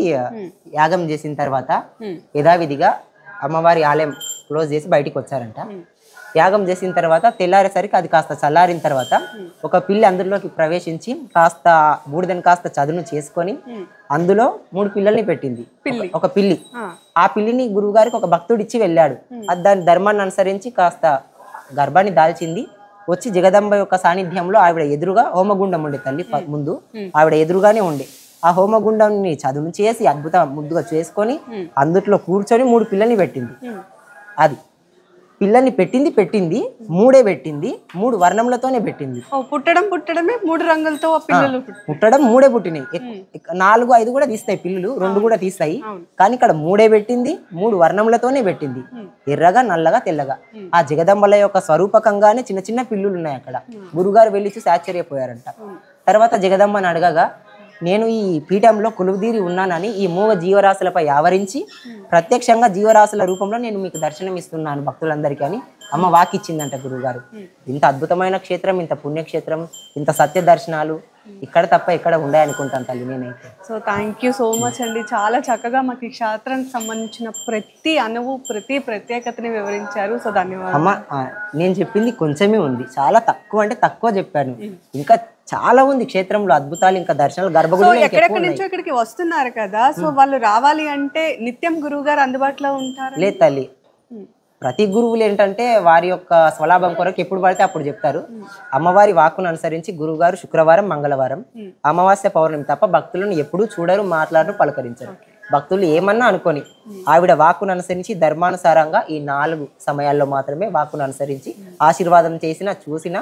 యాగం చేసిన తర్వాత యథావిధిగా అమ్మవారి ఆలయం క్లోజ్ చేసి బయటికి వచ్చారంట. యాగం చేసిన తర్వాత తెల్లారేసరికి అది కాస్త చల్లారిన తర్వాత ఒక పిల్లి అందులోకి ప్రవేశించి కాస్త బూడిదని కాస్త చదును చేసుకొని అందులో 3 పిల్లల్ని పెట్టింది. ఒక పిల్లి. ఆ పిల్లిని గురువుగారికి ఒక భక్తుడు ఇచ్చి వెళ్ళాడు. అది దాని ధర్మాన్ని అనుసరించి కాస్త గర్భాన్ని దాల్చింది. వచ్చి జగదంబ యొక్క సాన్నిధ్యంలో ఆవిడ ఎదురుగా హోమగుండం ఉండే తల్లి ముందు ఆవిడ ఎదురుగానే ఉండే. ఆ హోమగుండాన్ని చదును చేసి అద్భుతం ముద్దుగా చేసుకొని అందుట్లో కూర్చొని 3 పిల్లల్ని పెట్టింది. అది పిల్లల్ని పెట్టింది 3 పెట్టింది, 3 వర్ణములతోనే పెట్టింది. పుట్టడమే 3 రంగులతో పిల్లలు పుట్టడం 3 పుట్టినాయి. 4, 5 కూడా తీస్తాయి పిల్లలు, 2 కూడా తీస్తాయి. కానీ ఇక్కడ 3 పెట్టింది, 3 వర్ణములతోనే పెట్టింది. ఎర్రగా, నల్లగా, తెల్లగా. ఆ జగదంబల యొక్క స్వరూపకంగానే చిన్న చిన్న పిల్లులు ఉన్నాయి అక్కడ. గురుగారు వెళ్ళి చూసి ఆశ్చర్యపోయారంట. తర్వాత జగదంబని అడగగా, నేను ఈ పీఠంలో కొలువుదీరి ఉన్నానని ఈ మూగ జీవరాశులపై ఆవరించి ప్రత్యక్షంగా జీవరాశుల రూపంలో నేను మీకు దర్శనం ఇస్తున్నాను భక్తులందరికీ అని అమ్మ వాకిచ్చిందంట గురువుగారు. ఇంత అద్భుతమైన క్షేత్రం, ఇంత పుణ్యక్షేత్రం, ఇంత సత్య దర్శనాలు ఇక్కడ తప్ప ఎక్కడ ఉన్నాయనుకుంటాను తల్లి నేనైతే. So thank you so much అండి. చాలా చక్కగా మాకు ఈ క్షేత్రానికి సంబంధించిన ప్రతి అణువు, ప్రతి ప్రత్యేకతని వివరించారు. సో ధన్యవాదాలు. అమ్మ, నేను చెప్పింది కొంచెమే ఉంది, చాలా తక్కువ అంటే తక్కువ చెప్పాను. ఇంకా చాలా ఉంది క్షేత్రంలో అద్భుతాలు, ఇంకా దర్శనాలు, గర్భగుడి. ఎక్కడెక్కడి నుంచో ఇక్కడికి వస్తున్నారు కదా, సో వాళ్ళు రావాలి అంటే నిత్యం గురువు గారు అందుబాటులో ఉంటారు? లేదు తల్లి, ప్రతి గురువులు ఏంటంటే వారి యొక్క స్వలాభం కొరకు ఎప్పుడు పడితే అప్పుడు చెప్తారు. అమ్మవారి వాక్కును అనుసరించి గురువుగారు శుక్రవారం, మంగళవారం, అమావాస్య, పౌర్ణమి తప్ప భక్తులను ఎప్పుడూ చూడరు, మాట్లాడరు, పలకరించరు. భక్తులు ఏమన్నా అనుకొని ఆవిడ వాక్కును అనుసరించి ధర్మానుసారంగా ఈ 4 సమయాల్లో మాత్రమే వాక్కును అనుసరించి ఆశీర్వాదం చేసినా చూసినా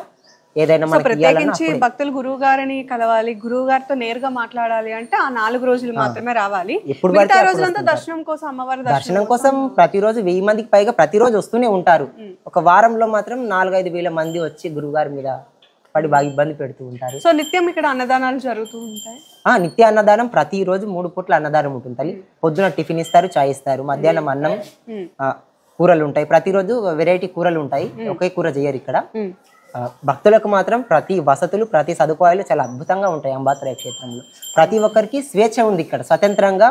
ఏదైనా ప్రత్యేకించి భక్తులు గురువు గారిని కలవాలి, గురువు గారితో నేరుగా మాట్లాడాలి అంటే ఆ 4 రోజులు మాత్రమే రావాలి. ఎప్పుడు రోజులంతా దర్శనం కోసం, అమ్మవారి దర్శనం కోసం ప్రతిరోజు 1000 మందికి పైగా ప్రతిరోజు వస్తూనే ఉంటారు. ఒక వారంలో మాత్రం 4-5 వేల మంది వచ్చి గురువుగారి మీద పడి బాగా ఇబ్బంది పెడుతూ ఉంటారు. సో నిత్యం ఇక్కడ అన్నదానాలు జరుగుతూ ఉంటాయి? నిత్య అన్నదానం ప్రతిరోజు 3 పూట్ల అన్నదానం ఉంటుంది తల్లి. పొద్దున టిఫిన్ ఇస్తారు, చాయ్ ఇస్తారు, మధ్యాహ్నం అన్నం, కూరలు ఉంటాయి. ప్రతిరోజు వెరైటీ కూరలు ఉంటాయి, ఒకే కూర చేయరు ఇక్కడ. భక్తులకు మాత్రం ప్రతి వసతులు, ప్రతి సదుపాయాలు చాలా అద్భుతంగా ఉంటాయి అంబాత్రేయ క్షేత్రంలో. ప్రతి ఒక్కరికి స్వేచ్ఛ ఉంది ఇక్కడ, స్వతంత్రంగా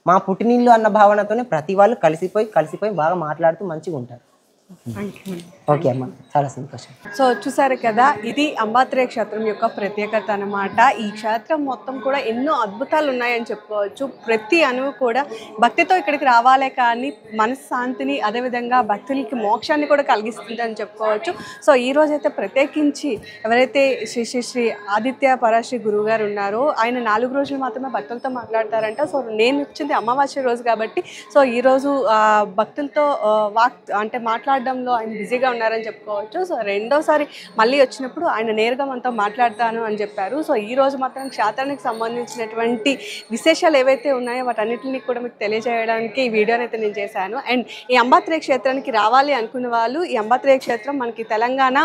మా పుట్టినిల్లు అన్న భావనతోనే ప్రతి వాళ్ళు కలిసిపోయి బాగా మాట్లాడుతూ మంచిగా ఉంటారు. ఓకే అమ్మ, చాలా సంతోషం. సో చూసారు కదా, ఇది అంబాత్రేయ క్షేత్రం యొక్క ప్రత్యేకత అన్నమాట. ఈ క్షేత్రం మొత్తం కూడా ఎన్నో అద్భుతాలు ఉన్నాయని చెప్పుకోవచ్చు. ప్రతి అణువు కూడా భక్తితో ఇక్కడికి రావాలే కానీ మనశ్శాంతిని, అదేవిధంగా భక్తులకి మోక్షాన్ని కూడా కలిగిస్తుందని చెప్పుకోవచ్చు. సో ఈ రోజైతే ప్రత్యేకించి ఎవరైతే శ్రీ శ్రీ శ్రీ ఆదిత్య పరాశ్రీ గురువు గారు ఉన్నారో ఆయన 4 రోజులు మాత్రమే భక్తులతో మాట్లాడతారంట. సో నేను వచ్చింది అమావాస్య రోజు కాబట్టి సో ఈరోజు భక్తులతో మాట్లాడడంలో ఆయన బిజీగా ఉన్నారని చెప్పుకోవచ్చు. సో రెండోసారి మళ్ళీ వచ్చినప్పుడు ఆయన నేరుగా మనతో మాట్లాడతాను అని చెప్పారు. సో ఈ రోజు మాత్రం క్షేత్రానికి సంబంధించినటువంటి విశేషాలు ఏవైతే ఉన్నాయో వాటన్నిటిని కూడా మీకు తెలియజేయడానికి ఈ వీడియోని అయితే నేను చేశాను. అండ్ ఈ అంబాత్రేయ క్షేత్రానికి రావాలి అనుకున్న వాళ్ళు, ఈ అంబాత్రేయ క్షేత్రం మనకి తెలంగాణ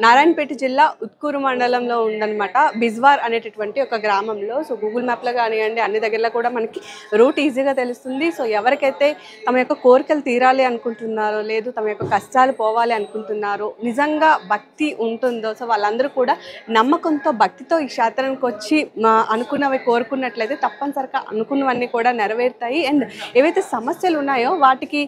నారాయణపేట జిల్లా ఉత్కూరు మండలంలో ఉందన్నమాట. బిజ్వార్ అనేటటువంటి ఒక గ్రామంలో. సో గూగుల్ మ్యాప్లో కానివ్వండి, అన్ని దగ్గరలో కూడా మనకి రూట్ ఈజీగా తెలుస్తుంది. సో ఎవరికైతే తమ యొక్క కోరికలు తీరాలి అనుకుంటున్నారో, లేదు తమ యొక్క కష్టాలు పోవాలి అనుకుంటున్నారో, నిజంగా భక్తి ఉంటుందో, సో వాళ్ళందరూ కూడా నమ్మకంతో భక్తితో ఈ క్షేత్రానికి వచ్చి అనుకున్నవి కోరుకున్నట్లయితే తప్పనిసరిగా అనుకున్నవన్నీ కూడా నెరవేరుతాయి. అండ్ ఏవైతే సమస్యలు ఉన్నాయో వాటికి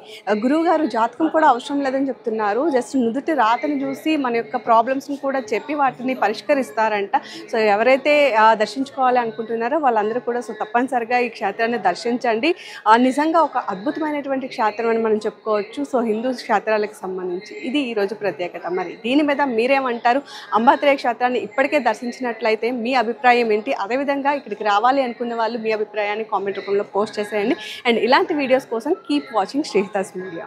గురువుగారు జాతకం కూడా అవసరం లేదని చెప్తున్నారు. జస్ట్ నుదుటి రాతని చూసి మన యొక్క ప్రాబ్లమ్స్ని కూడా చెప్పి వాటిని పరిష్కరిస్తారంట. సో ఎవరైతే దర్శించుకోవాలి అనుకుంటున్నారో వాళ్ళందరూ కూడా సో తప్పనిసరిగా ఈ క్షేత్రాన్ని దర్శించండి. నిజంగా ఒక అద్భుతమైనటువంటి క్షేత్రం అని మనం చెప్పుకోవచ్చు. సో హిందూ క్షేత్రాలకు సంబంధించి ఇది ఈరోజు ప్రత్యేకత. మరి దీని మీద మీరేమంటారు? అంబాత్రేయ క్షేత్రాన్ని ఇప్పటికే దర్శించినట్లయితే మీ అభిప్రాయం ఏంటి? అదేవిధంగా ఇక్కడికి రావాలి అనుకున్న వాళ్ళు మీ అభిప్రాయాన్ని కామెంట్ రూపంలో పోస్ట్ చేసేయండి. అండ్ ఇలాంటి వీడియోస్ కోసం కీప్ వాచింగ్ శ్రీహితాస్ మీడియా.